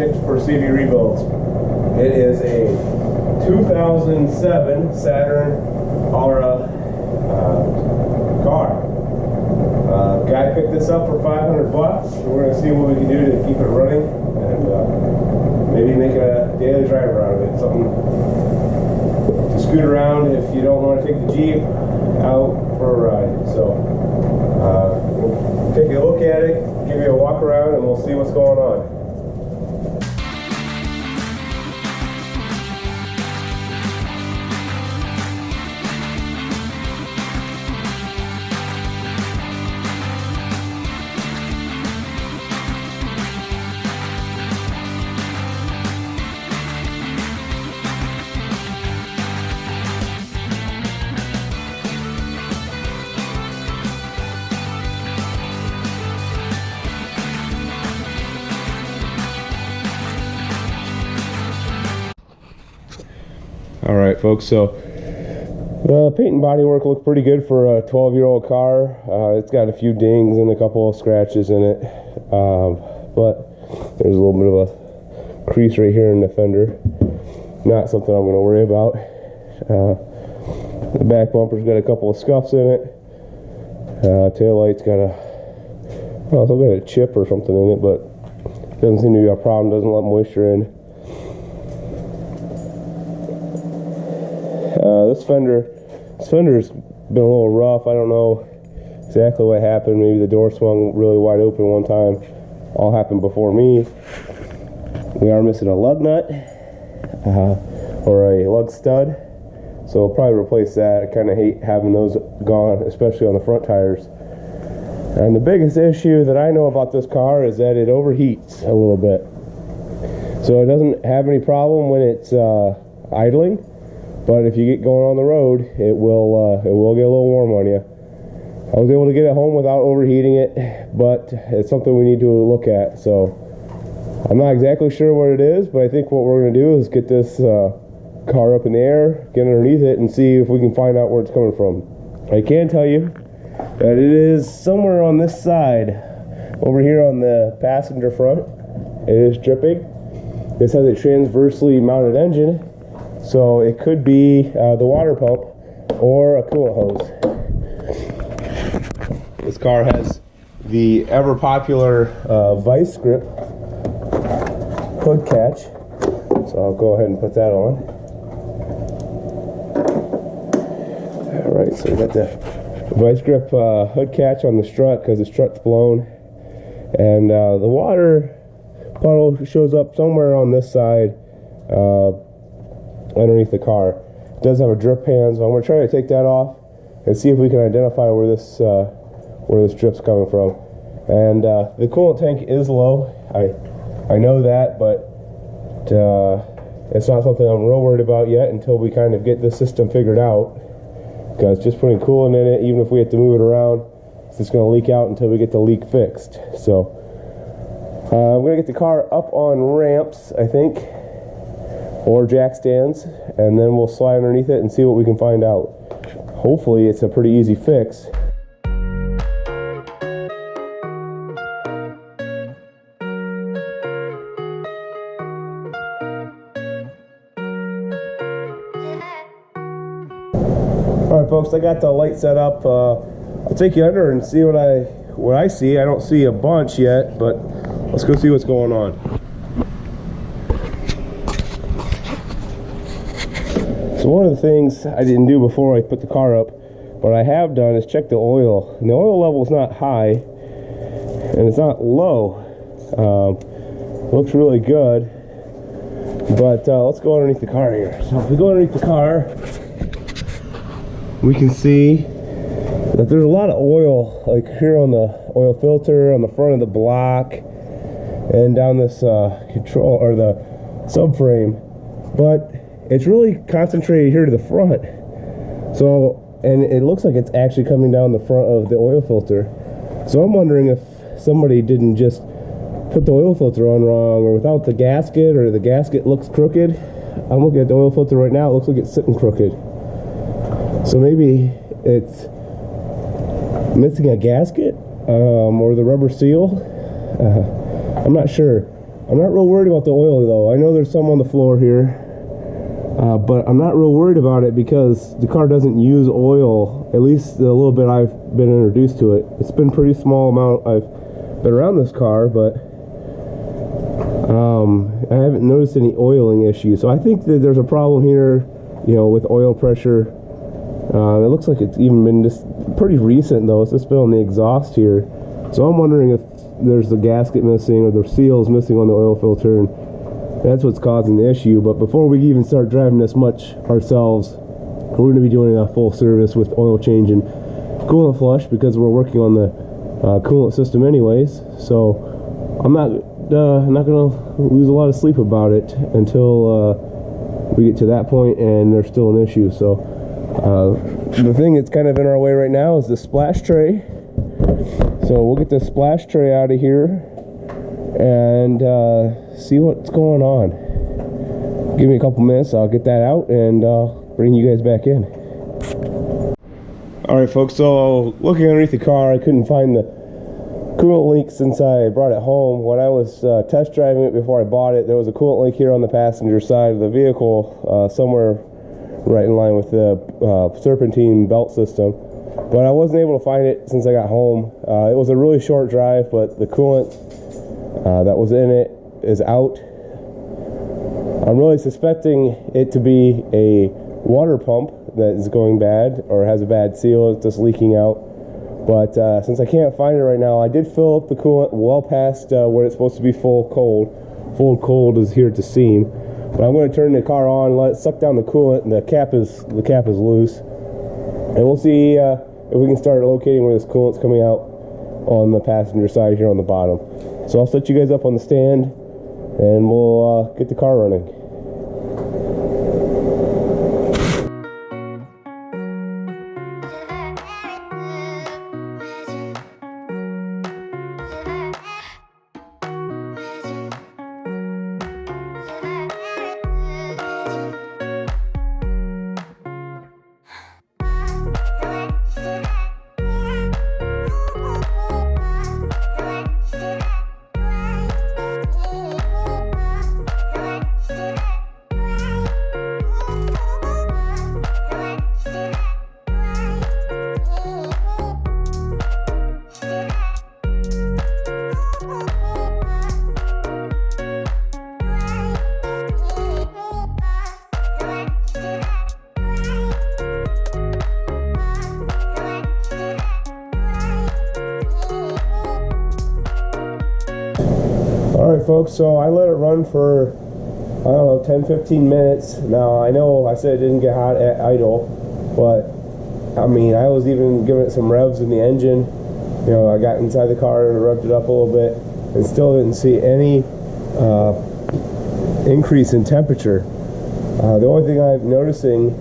project for CB Rebuilds. It is a 2007 Saturn Aura car. Guy picked this up for $500 bucks. We're going to see what we can do to keep it running and maybe make a daily driver out of it. Something to scoot around if you don't want to take the Jeep out for a ride. So we'll take a look at it, give you a walk around, and we'll see what's going on. Alright folks, so the paint and body work looked pretty good for a 12-year-old car. It's got a few dings and a couple of scratches in it, but there's a little bit of a crease right here in the fender. Not something I'm going to worry about. The back bumper's got a couple of scuffs in it. Tail light's got also got a chip or something in it, but doesn't seem to be a problem. Doesn't let moisture in. This fender's been a little rough. I don't know exactly what happened. Maybe the door swung really wide open one time. All happened before me. We are missing a lug nut or a lug stud, so we'll probably replace that. I kind of hate having those gone, especially on the front tires. And the biggest issue that I know about this car is that it overheats a little bit. So it doesn't have any problem when it's idling. But if you get going on the road, it will get a little warm on you. I was able to get it home without overheating it, but it's something we need to look at. So I'm not exactly sure what it is, but I think what we're going to do is get this car up in the air, get underneath it, and see if we can find out where it's coming from. I can tell you that it is somewhere on this side, over here on the passenger front. It is dripping. This has a transversely mounted engine. So it could be the water pump or a coolant hose. This car has the ever popular vice grip hood catch. So I'll go ahead and put that on. Alright, so we got the vice grip hood catch on the strut because the strut's blown. And the water puddle shows up somewhere on this side. Underneath the car. It does have a drip pan, so I'm going to try to take that off and see if we can identify where this drip's coming from. And the coolant tank is low. I know that, but it's not something I'm real worried about yet until we kind of get this system figured out. Because just putting coolant in it, even if we have to move it around, it's just going to leak out until we get the leak fixed. So I'm going to get the car up on ramps, I think, or jack stands, and then we'll slide underneath it and see what we can find out. Hopefully it's a pretty easy fix. Alright folks, I got the light set up. I'll take you under and see what I see. I don't see a bunch yet, but let's go see what's going on. So one of the things I didn't do before I put the car up, what I have done is check the oil. And the oil level is not high, and it's not low. Looks really good, but let's go underneath the car here. So if we go underneath the car, we can see that there's a lot of oil, like here on the oil filter, on the front of the block, and down this control or the subframe. But it's really concentrated here to the front. So, and it looks like it's actually coming down the front of the oil filter. So I'm wondering if somebody didn't just put the oil filter on wrong, or without the gasket, or the gasket looks crooked. I'm looking at the oil filter right now, it looks like it's sitting crooked. So maybe it's missing a gasket, or the rubber seal. I'm not sure. I'm not real worried about the oil though. I know there's some on the floor here, but I'm not real worried about it because the car doesn't use oil, at least the little bit I've been introduced to it. It's been pretty small amount I've been around this car, but I haven't noticed any oiling issues. So I think that there's a problem here, you know, with oil pressure. It looks like it's even been just pretty recent though. It's just been on the exhaust here. So I'm wondering if there's the gasket missing or the seals missing on the oil filter, and that's what's causing the issue. But before we even start driving this much ourselves, we're going to be doing a full service with oil change and coolant flush because we're working on the coolant system anyways. So I'm not going to lose a lot of sleep about it until we get to that point and there's still an issue. So the thing that's kind of in our way right now is the splash tray. So we'll get the splash tray out of here and see what's going on. Give me a couple minutes, I'll get that out and bring you guys back in. Alright folks, so looking underneath the car, I couldn't find the coolant leak since I brought it home. When I was test driving it before I bought it, there was a coolant leak here on the passenger side of the vehicle, somewhere right in line with the serpentine belt system. But I wasn't able to find it since I got home. It was a really short drive, but the coolant that was in it is out. I'm really suspecting it to be a water pump that is going bad or has a bad seal. It's just leaking out. But since I can't find it right now, I did fill up the coolant well past where it's supposed to be full cold. Full cold is here to seam. But I'm going to turn the car on, let it suck down the coolant, and the cap is loose. And we'll see if we can start locating where this coolant's coming out on the passenger side here on the bottom. So I'll set you guys up on the stand and we'll get the car running. Alright folks, so I let it run for, I don't know, 10-15 minutes. Now I know I said it didn't get hot at idle, but I mean, I was even giving it some revs in the engine. You know, I got inside the car and revved it up a little bit and still didn't see any increase in temperature. The only thing I'm noticing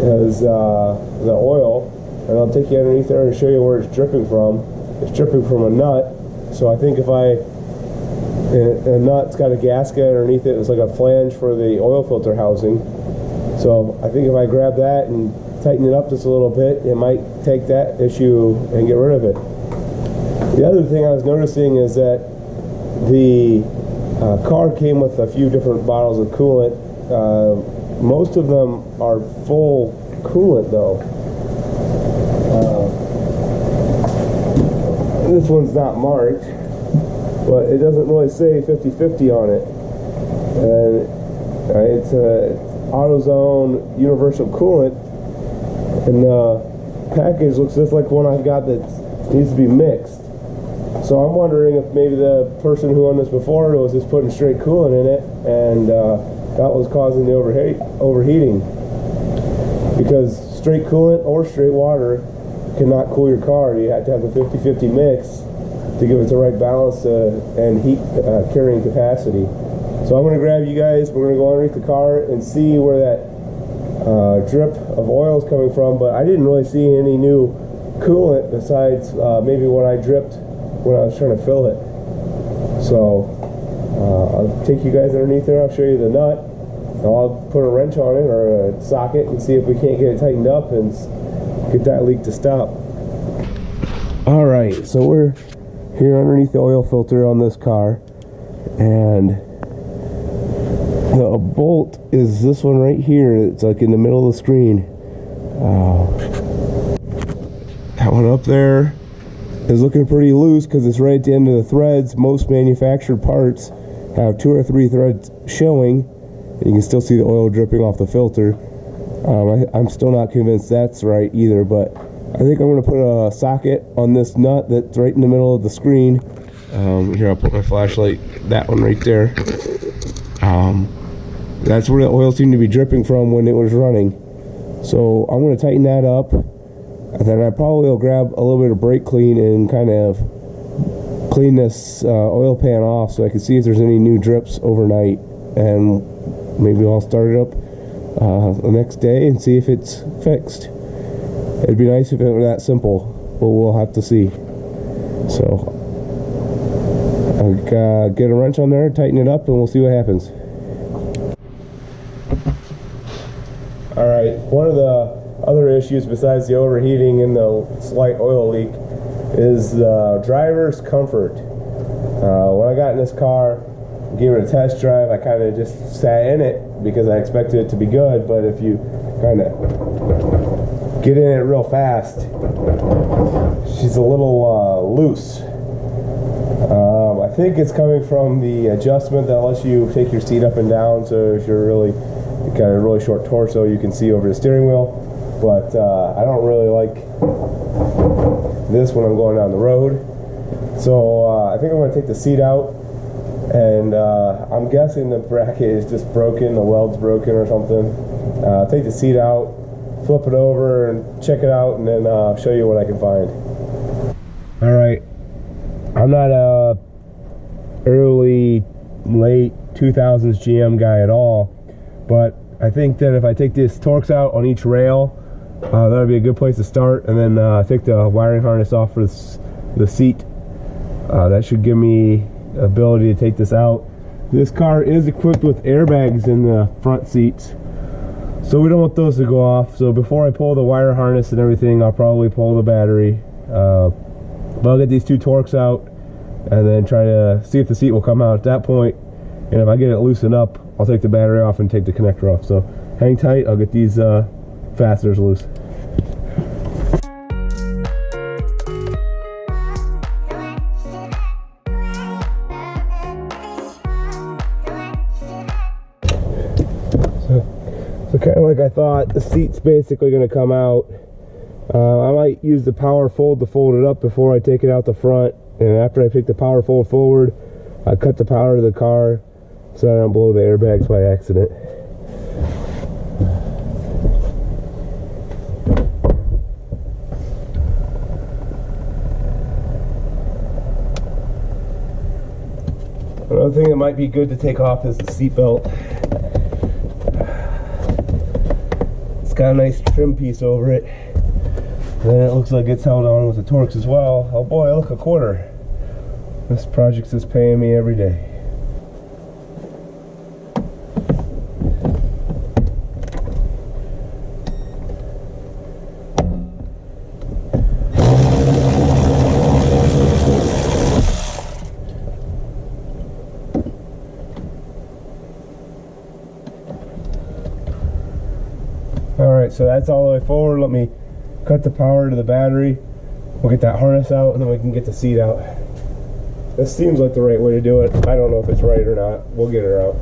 is the oil, and I'll take you underneath there and show you where it's dripping from. It's dripping from a nut, so I think if a nut's got a gasket underneath it. It's like a flange for the oil filter housing. So I think if I grab that and tighten it up just a little bit, it might take that issue and get rid of it. The other thing I was noticing is that the car came with a few different bottles of coolant. Most of them are full coolant though. This one's not marked, but it doesn't really say 50/50 on it. And it's a AutoZone universal coolant, and the package looks just like one I've got that needs to be mixed. So I'm wondering if maybe the person who owned this before was just putting straight coolant in it, and that was causing the overheating. Because straight coolant or straight water cannot cool your car. You have to have a 50/50 mix to give it the right balance and heat carrying capacity. So I'm going to grab you guys, we're going to go underneath the car and see where that drip of oil is coming from, but I didn't really see any new coolant besides maybe what I dripped when I was trying to fill it. So I'll take you guys underneath there, I'll show you the nut, and I'll put a wrench on it or a socket and see if we can't get it tightened up and get that leak to stop. Alright, so we're here underneath the oil filter on this car, and the bolt is this one right here. It's like in the middle of the screen. That one up there is looking pretty loose because it's right at the end of the threads. Most manufactured parts have 2 or 3 threads showing, and you can still see the oil dripping off the filter. I'm still not convinced that's right either, but I think I'm going to put a socket on this nut that's right in the middle of the screen. Here, I'll put my flashlight, that one right there. That's where the oil seemed to be dripping from when it was running. So I'm going to tighten that up, and then I probably will grab a little bit of brake clean and kind of clean this oil pan off so I can see if there's any new drips overnight, and maybe I'll start it up the next day and see if it's fixed. It'd be nice if it were that simple, but we'll have to see. So I'll get a wrench on there, tighten it up, and we'll see what happens. Alright, one of the other issues besides the overheating and the slight oil leak is the driver's comfort. When I got in this car, gave it a test drive, I kind of just sat in it because I expected it to be good, but if you kind of get in it real fast, she's a little loose. I think it's coming from the adjustment that lets you take your seat up and down, so if you're got a really short torso, you can see over the steering wheel. But I don't really like this when I'm going down the road. So I think I'm going to take the seat out, and I'm guessing the bracket is just broken, the weld's broken or something. Take the seat out, flip it over and check it out, and then show you what I can find. Alright, I'm not a early, late 2000s GM guy at all, but I think that if I take this Torx out on each rail, that would be a good place to start, and then take the wiring harness off for the seat. That should give me the ability to take this out. This car is equipped with airbags in the front seats, so we don't want those to go off. So before I pull the wire harness and everything, I'll probably pull the battery. But I'll get these 2 Torx out and then try to see if the seat will come out at that point. And if I get it loosened up, I'll take the battery off and take the connector off. So hang tight, I'll get these fasteners loose. So kind of like I thought, the seat's basically going to come out. I might use the power fold to fold it up before I take it out the front, and after I take the power fold forward, I cut the power to the car so I don't blow the airbags by accident. Another thing that might be good to take off is the seat belt. It's got a nice trim piece over it. Then it looks like it's held on with the Torx as well. Oh boy, look, a quarter. This project is paying me every day. Alright, so that's all the way forward. Let me cut the power to the battery. We'll get that harness out, and then we can get the seat out. This seems like the right way to do it. I don't know if it's right or not. We'll get her out.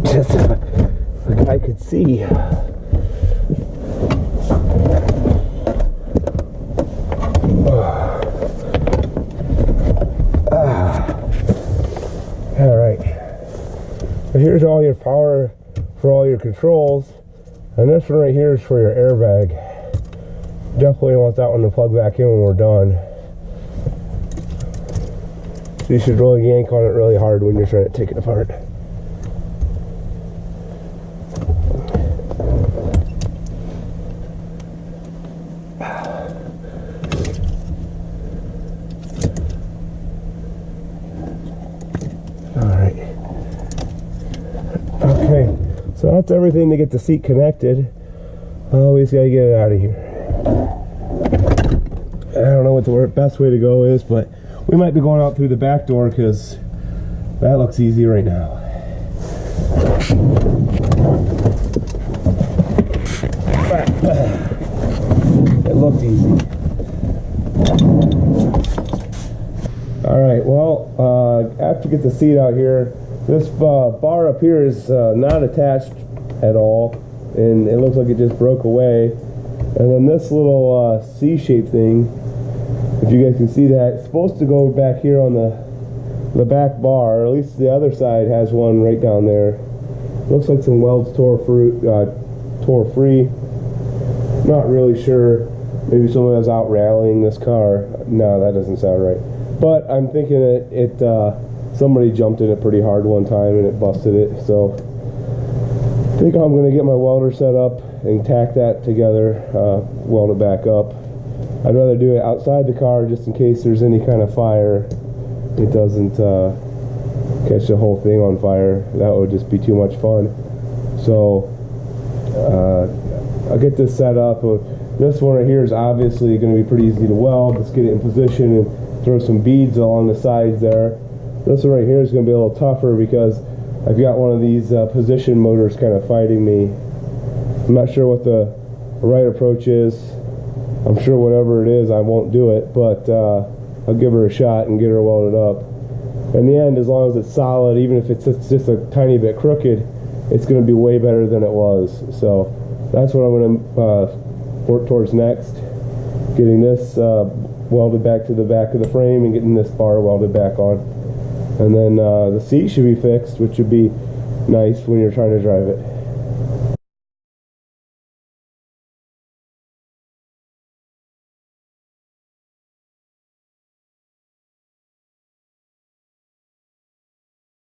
Just so the guy could see. Here's all your power for all your controls, and this one right here is for your airbag. Definitely want that one to plug back in when we're done. So you should really yank on it really hard when you're trying to take it apart. So that's everything to get the seat connected. We just gotta get it out of here. what the best way to go is, but we might be going out through the back door because that looks easy right now. It looked easy. Alright, well, I have to get the seat out here. This bar up here is not attached at all, and it looks like it just broke away. And then this little C-shaped thing, if you guys can see that, it's supposed to go back here on the back bar, or at least the other side has one right down there. Looks like some welds tore free. Not really sure. Maybe someone was out rallying this car. No, that doesn't sound right. But I'm thinking somebody jumped in it pretty hard one time and it busted it. So I think I'm going to get my welder set up and tack that together, weld it back up. I'd rather do it outside the car just in case there's any kind of fire. It doesn't catch the whole thing on fire. That would just be too much fun. So I'll get this set up. This one right here is obviously going to be pretty easy to weld. Let's get it in position and throw some beads along the sides there. This one right here is going to be a little tougher because I've got one of these position motors kind of fighting me. I'm not sure what the right approach is. I'm sure whatever it is, I won't do it, but I'll give her a shot and get her welded up. In the end, as long as it's solid, even if it's just a tiny bit crooked, it's going to be way better than it was. So that's what I'm going to work towards next. Getting this welded back to the back of the frame and getting this bar welded back on. And then the seat should be fixed, which would be nice when you're trying to drive it.